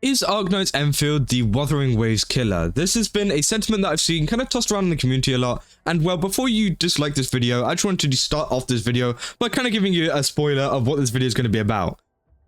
Is Arknights Endfield the Wuthering Waves Killer? This has been a sentiment that I've seen kind of tossed around in the community a lot. And well, before you dislike this video, I just wanted to start off this video by kind of giving you a spoiler of what this video is going to be about.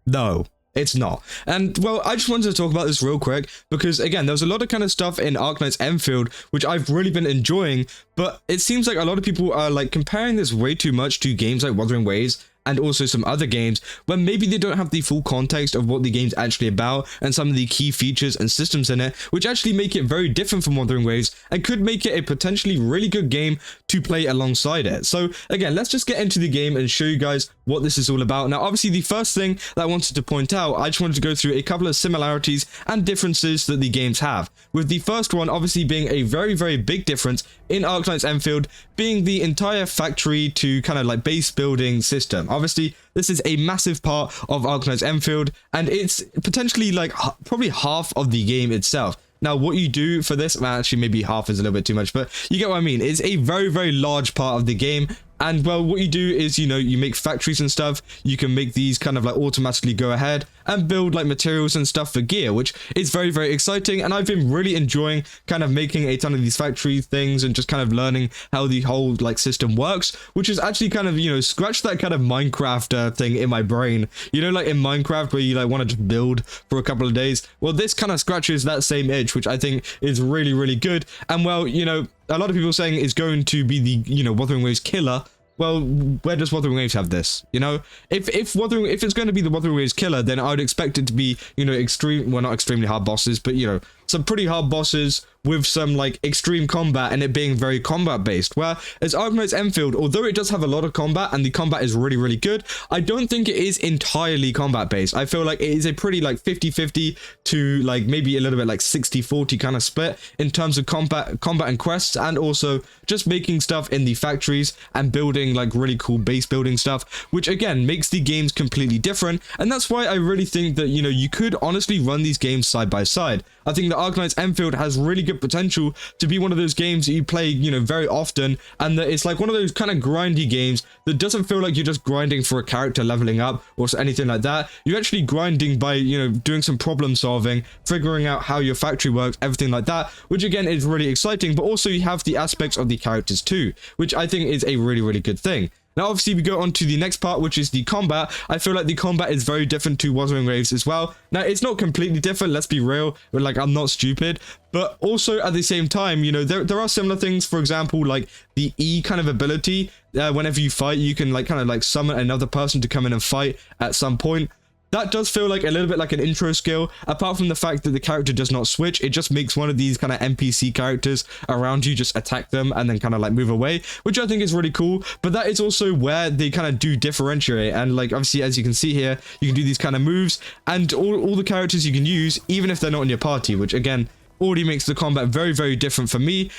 No, it's not. And well, I just wanted to talk about this real quick because again, there was a lot of kind of stuff in Arknights Endfield which I've really been enjoying, but it seems like a lot of people are like comparing this way too much to games like Wuthering Waves and also some other games where maybe they don't have the full context of what the game's actually about and some of the key features and systems in it, which actually make it very different from Wuthering Waves and could make it a potentially really good game to play alongside it. So again, let's just get into the game and show you guys what this is all about. Now, obviously, the first thing that I wanted to point out, I just wanted to go through a couple of similarities and differences that the games have. With the first one obviously being a very, very big difference in Arknights Endfield being the entire factory to kind of like base building system. Obviously, this is a massive part of Arknights Endfield, and it's potentially like probably half of the game itself. Now, what you do for this, well, actually maybe half is a little bit too much, but you get what I mean. It's a very, very large part of the game. And well, what you do is, you know, you make factories and stuff. You can make these kind of like automatically go ahead and build like materials and stuff for gear, which is very, very exciting. And I've been really enjoying kind of making a ton of these factory things and just kind of learning how the whole like system works, which is actually kind of, you know, scratch that kind of Minecraft thing in my brain. You know, like in Minecraft where you like want to just build for a couple of days. Well, this kind of scratches that same itch, which I think is really, really good. And well, you know, a lot of people saying it's going to be the, you know, Wuthering Waves Killer. Well, where does Wuthering Waves have this? You know, if it's going to be the Wuthering Waves Killer, then I would expect it to be, you know, not extremely hard bosses, but you know, some pretty hard bosses with some like extreme combat and it being very combat based. Where as Arknights Endfield, although it does have a lot of combat and the combat is really, really good, I don't think it is entirely combat based. I feel like it is a pretty like 50-50 to like maybe a little bit like 60-40 kind of split in terms of combat and quests, and also just making stuff in the factories and building like really cool base building stuff, which again makes the games completely different. And that's why I really think that, you know, you could honestly run these games side by side. I think that Arknights Endfield has really good potential to be one of those games that you play, you know, very often, and that it's like one of those kind of grindy games that doesn't feel like you're just grinding for a character leveling up or anything like that. You're actually grinding by, you know, doing some problem solving, figuring out how your factory works, everything like that, which again is really exciting. But also you have the aspects of the characters too, which I think is a really, really good thing. Now, obviously, we go on to the next part, which is the combat. I feel like the combat is very different to Wuthering Waves as well. Now, it's not completely different, let's be real. But, like, I'm not stupid. But also, at the same time, you know, there are similar things. For example, like, the E kind of ability. Whenever you fight, you can, like, kind of, like, summon another person to come in and fight at some point. That does feel like a little bit like an intro skill, apart from the fact that the character does not switch. It just makes one of these kind of NPC characters around you just attack them and then kind of like move away, which I think is really cool. But that is also where they kind of do differentiate. And like, obviously, as you can see here, you can do these kind of moves and all the characters you can use, even if they're not in your party, which again, already makes the combat very, very different for me.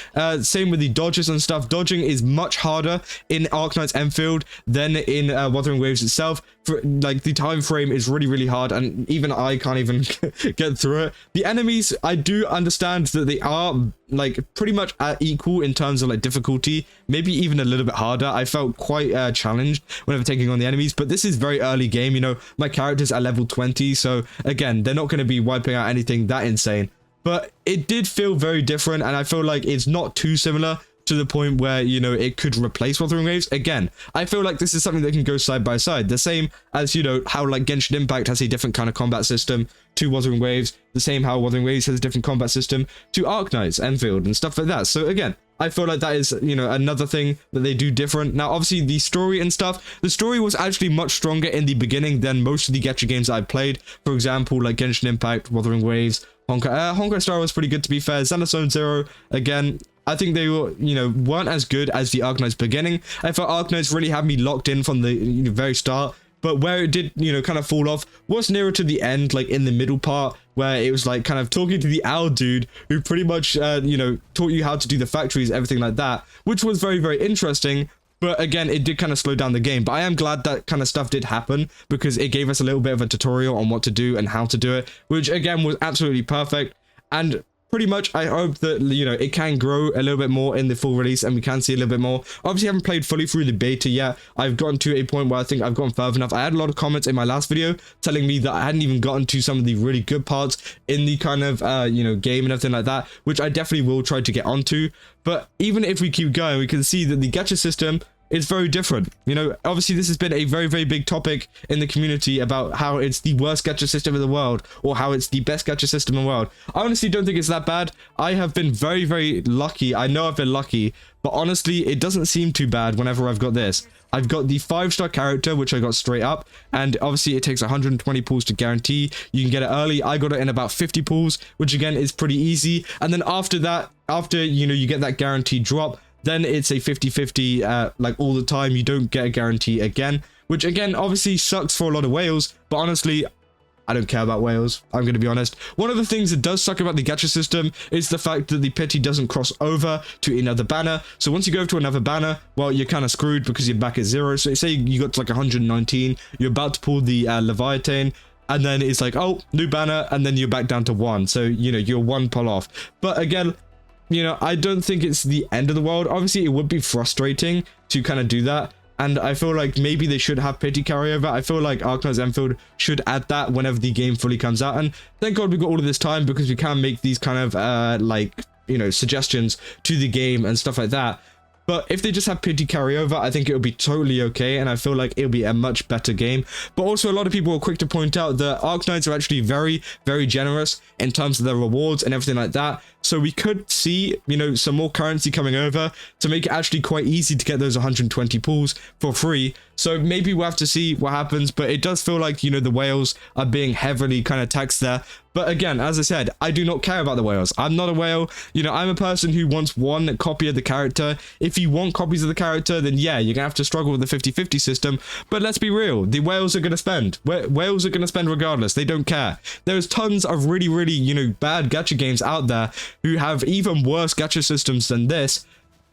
Same with the dodges and stuff. Dodging is much harder in Arknights Endfield than in Wuthering Waves itself. For like, the time frame is really, really hard, and even I can't even get through it. The enemies, I do understand that they are like pretty much equal in terms of like difficulty, maybe even a little bit harder. I felt quite challenged whenever taking on the enemies, but this is very early game. You know, my character's at level 20, so again, they're not going to be wiping out anything that insane. But it did feel very different, and I feel like it's not too similar to the point where, you know, it could replace Wuthering Waves. Again, I feel like this is something that can go side by side. The same as, you know, how like Genshin Impact has a different kind of combat system to Wuthering Waves. The same how Wuthering Waves has a different combat system to Arknights Endfield and stuff like that. So again, I feel like that is, you know, another thing that they do different. Now, obviously, the story and stuff, the story was actually much stronger in the beginning than most of the gacha games I played. For example, like Genshin Impact, Wuthering Waves, Honkai Star was pretty good, to be fair. Xenophon Zero, again, I think they were, you know, weren't as good as the Arknights beginning. I felt Arknights really had me locked in from the very start. But where it did, you know, kind of fall off was nearer to the end, like in the middle part, where it was like kind of talking to the owl dude who pretty much, you know, taught you how to do the factories, everything like that, which was very, very interesting. But again, it did kind of slow down the game. But I am glad that kind of stuff did happen because it gave us a little bit of a tutorial on what to do and how to do it, which again was absolutely perfect. And pretty much I hope that, you know, it can grow a little bit more in the full release and we can see a little bit more. Obviously, I haven't played fully through the beta yet. I've gotten to a point where I think I've gotten further enough. I had a lot of comments in my last video telling me that I hadn't even gotten to some of the really good parts in the kind of, you know, game and everything like that, which I definitely will try to get onto. But even if we keep going, we can see that the gacha system is very different. You know, obviously this has been a very, very big topic in the community about how it's the worst gacha system in the world or how it's the best gacha system in the world. I honestly don't think it's that bad. I have been very, very lucky. I know I've been lucky, but honestly, it doesn't seem too bad whenever I've got this. I've got the 5-star character, which I got straight up, and obviously it takes 120 pulls to guarantee. You can get it early. I got it in about 50 pulls, which again is pretty easy. And then after that, after, you know, you get that guaranteed drop, then it's a 50-50 like all the time. You don't get a guarantee again, which again obviously sucks for a lot of whales, but honestly I don't care about whales. I'm going to be honest. One of the things that does suck about the gacha system is the fact that the pity doesn't cross over to another banner. So once you go to another banner, well, you're kind of screwed because you're back at 0. So say you got to like 119, you're about to pull the Leviathan, and then it's like, oh, new banner, and then you're back down to 1. So, you know, you're 1 pull off. But again, you know, I don't think it's the end of the world. Obviously, it would be frustrating to kind of do that. And I feel like maybe they should have pity carryover. I feel like Arknights Endfield should add that whenever the game fully comes out. And thank God we got all of this time because we can make these kind of, like, you know, suggestions to the game and stuff like that. But if they just have pity carryover, I think it would be totally okay, and I feel like it'll be a much better game. But also, a lot of people are quick to point out that Arknights are actually very, very generous in terms of their rewards and everything like that. So we could see, you know, some more currency coming over to make it actually quite easy to get those 120 pulls for free. So maybe we'll have to see what happens, but it does feel like, you know, the whales are being heavily kind of taxed there. But again, as I said, I do not care about the whales. I'm not a whale. You know, I'm a person who wants one copy of the character. If you want copies of the character, then yeah, you're gonna have to struggle with the 50-50 system. But let's be real, the whales are gonna spend. Whales are gonna spend regardless. They don't care. There's tons of really, really, you know, bad gacha games out there who have even worse gacha systems than this,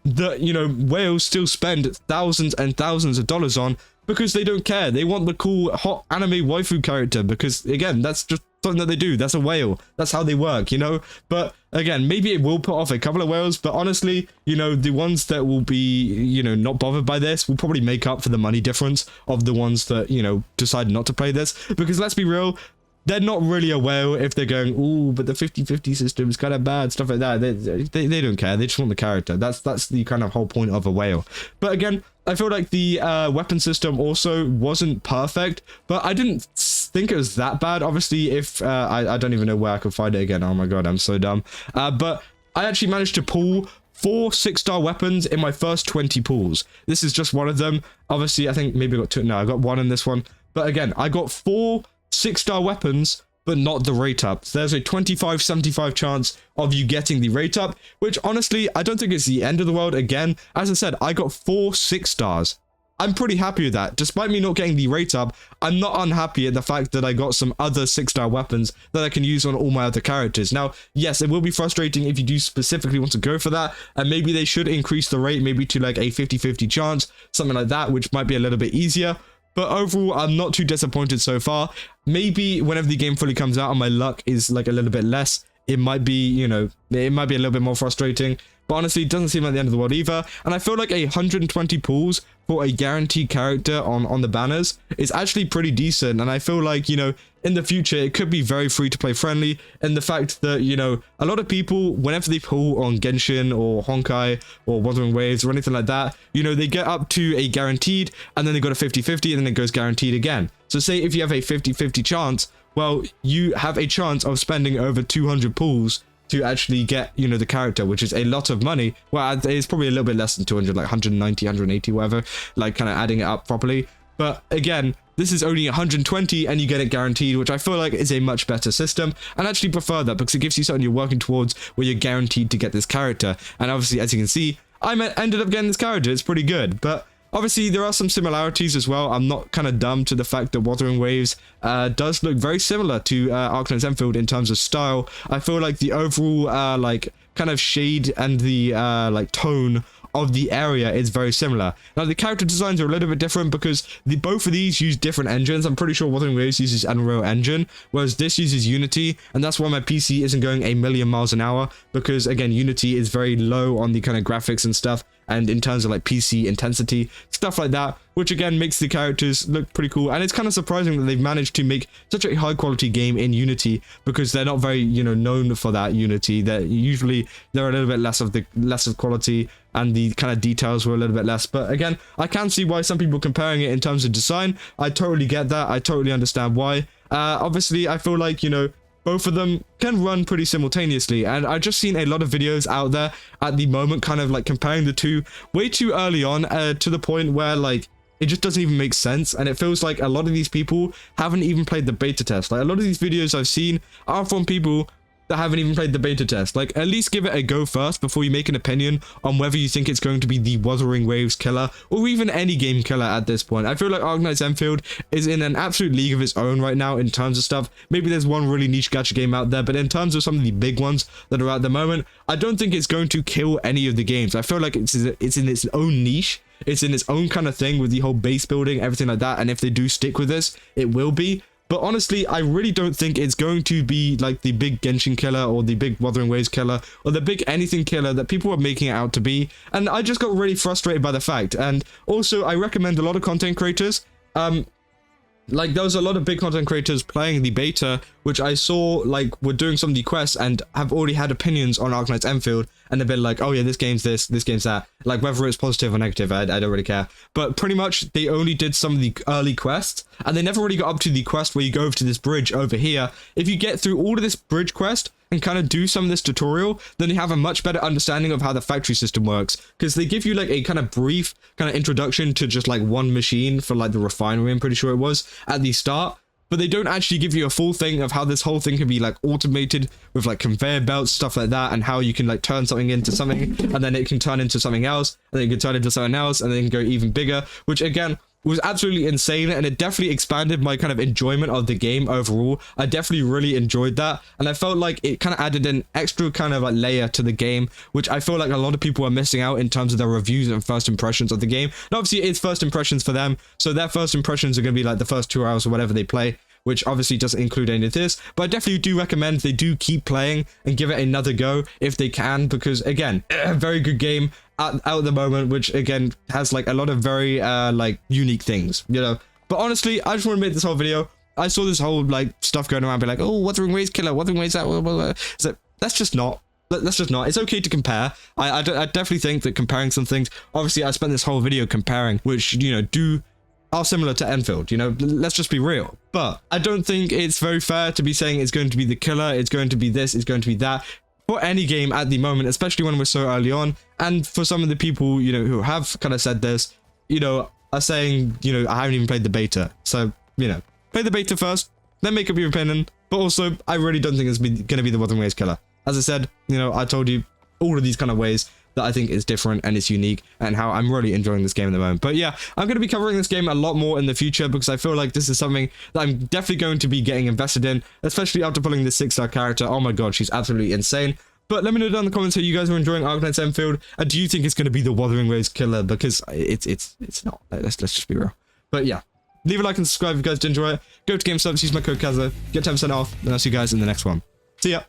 that, you know, whales still spend thousands and thousands of dollars on because they don't care. They want the cool hot anime waifu character because, again, that's just something that they do. That's a whale. That's how they work, you know? But again, maybe it will put off a couple of whales, but honestly, you know, the ones that will be, you know, not bothered by this will probably make up for the money difference of the ones that, you know, decide not to play this. Because let's be real, they're not really a whale if they're going, ooh, but the 50-50 system is kind of bad, stuff like that. They don't care. They just want the character. That's the kind of whole point of a whale. But again, I feel like the weapon system also wasn't perfect, but I didn't think it was that bad. Obviously, if I don't even know where I could find it again. Oh my god, I'm so dumb. But I actually managed to pull 4 6-star weapons in my first 20 pulls. This is just one of them. Obviously, I think maybe I got 2. No, I got 1 in this one. But again, I got 4 6-star weapons, but not the rate up. So there's a 25-75 chance of you getting the rate up, which honestly, I don't think it's the end of the world. Again, as I said, I got 4 6 stars. I'm pretty happy with that. Despite me not getting the rate up, I'm not unhappy at the fact that I got some other 6-star weapons that I can use on all my other characters. Now, yes, it will be frustrating if you do specifically want to go for that, and maybe they should increase the rate maybe to like a 50-50 chance, something like that, which might be a little bit easier. But overall, I'm not too disappointed so far. Maybe whenever the game fully comes out and my luck is like a little bit less, it might be, you know, it might be a little bit more frustrating. But honestly, it doesn't seem like the end of the world either. And I feel like 120 pulls for a guaranteed character on the banners is actually pretty decent. And I feel like, you know, in the future, it could be very free to play friendly. And the fact that, you know, a lot of people, whenever they pull on Genshin or Honkai or Wuthering Waves or anything like that, you know, they get up to a guaranteed and then they go to 50-50 and then it goes guaranteed again. So say if you have a 50-50 chance, well, you have a chance of spending over 200 pulls to actually get, you know, the character, which is a lot of money. Well, it's probably a little bit less than 200, like 190, 180, whatever, like kind of adding it up properly. But again, this is only 120 and you get it guaranteed, which I feel like is a much better system. And I actually prefer that because it gives you something you're working towards where you're guaranteed to get this character. And obviously, as you can see, I ended up getting this character. It's pretty good. But obviously, there are some similarities as well. I'm not kind of dumb to the fact that Wuthering Waves does look very similar to Arknights Endfield in terms of style. I feel like the overall, like, kind of shade and the, like, tone of the area is very similar. Now, the character designs are a little bit different because both of these use different engines. I'm pretty sure Wuthering Waves uses Unreal Engine, whereas this uses Unity, and that's why my PC isn't going a million miles an hour, because again, Unity is very low on the kind of graphics and stuff, and in terms of like PC intensity, stuff like that, which again makes the characters look pretty cool. And it's kind of surprising that they've managed to make such a high quality game in Unity, because they're not very, you know, known for that. Unity, they're a little bit less of quality, and the kind of details were a little bit less. But again, I can see why some people comparing it in terms of design. I totally get that. I totally understand why. Obviously, I feel like, you know, both of them can run pretty simultaneously, and I've just seen a lot of videos out there at the moment kind of like comparing the two way too early on, to the point where like it just doesn't even make sense, and it feels like a lot of these people haven't even played the beta test. Like, a lot of these videos I've seen are from people that haven't even played the beta test. Like, at least give it a go first before you make an opinion on whether you think it's going to be the Wuthering Waves Killer, or even any game killer at this point. I feel like Arknights Endfield is in an absolute league of its own right now in terms of stuff. Maybe there's one really niche gacha game out there, but in terms of some of the big ones that are at the moment, I don't think it's going to kill any of the games. I feel like it's in its own niche. It's in its own kind of thing with the whole base building, everything like that, and if they do stick with this, it will be. But honestly, I really don't think it's going to be like the big Genshin killer, or the big Wuthering Waves killer, or the big anything killer that people are making it out to be. And I just got really frustrated by the fact. And also, I recommend a lot of content creators. Like, there was a lot of big content creators playing the beta, which I saw, like, were doing some of the quests and have already had opinions on Arknights Endfield, and they've been like, oh yeah, this game's this game's that. Like, whether it's positive or negative, I don't really care. But pretty much, they only did some of the early quests, and they never really got up to the quest where you go over to this bridge over here. If you get through all of this bridge quest and kind of do some of this tutorial, then you have a much better understanding of how the factory system works, because they give you like a kind of brief kind of introduction to just like one machine for like the refinery, I'm pretty sure it was, at the start, but they don't actually give you a full thing of how this whole thing can be like automated with like conveyor belts, stuff like that, and how you can like turn something into something, and then it can turn into something else, and then it can turn into something else, and then it can go even bigger, which again was absolutely insane, and it definitely expanded my kind of enjoyment of the game overall. I definitely really enjoyed that, and I felt like it kind of added an extra kind of like layer to the game, which I feel like a lot of people are missing out in terms of their reviews and first impressions of the game. And obviously it's first impressions for them, so their first impressions are going to be like the first 2 hours or whatever they play, which obviously doesn't include any of this, but I definitely do recommend they do keep playing and give it another go if they can, because again, a very good game out at the moment, which again has like a lot of very like unique things, you know. But honestly, I just want to make this whole video. I saw this whole like stuff going around, be like, oh, Wuthering Waves Killer, Wuthering Waves that, blah, blah, blah. So that's just not. That's just not. It's okay to compare. I definitely think that comparing some things, obviously I spent this whole video comparing, which, you know, are similar to Enfield, you know, let's just be real. But I don't think it's very fair to be saying it's going to be the killer, it's going to be this, it's going to be that, for any game at the moment, especially when we're so early on. And for some of the people, you know, who have kind of said this, you know, are saying, you know, I haven't even played the beta. So, you know, play the beta first, then make up your opinion. But also, I really don't think it's going to be the Wuthering Waves Killer. As I said, you know, I told you all of these kind of ways that I think is different and it's unique, and how I'm really enjoying this game at the moment. But yeah, I'm going to be covering this game a lot more in the future, because I feel like this is something that I'm definitely going to be getting invested in, especially after pulling this 6-star character. Oh my god, she's absolutely insane. But let me know down in the comments how you guys are enjoying Arknights Endfield, and do you think it's going to be the Wuthering Waves Killer? Because it's not. Let's just be real. But yeah, leave a like and subscribe if you guys did enjoy it. Go to GameStop, use my code Kaza, get 10% off, and I'll see you guys in the next one. See ya.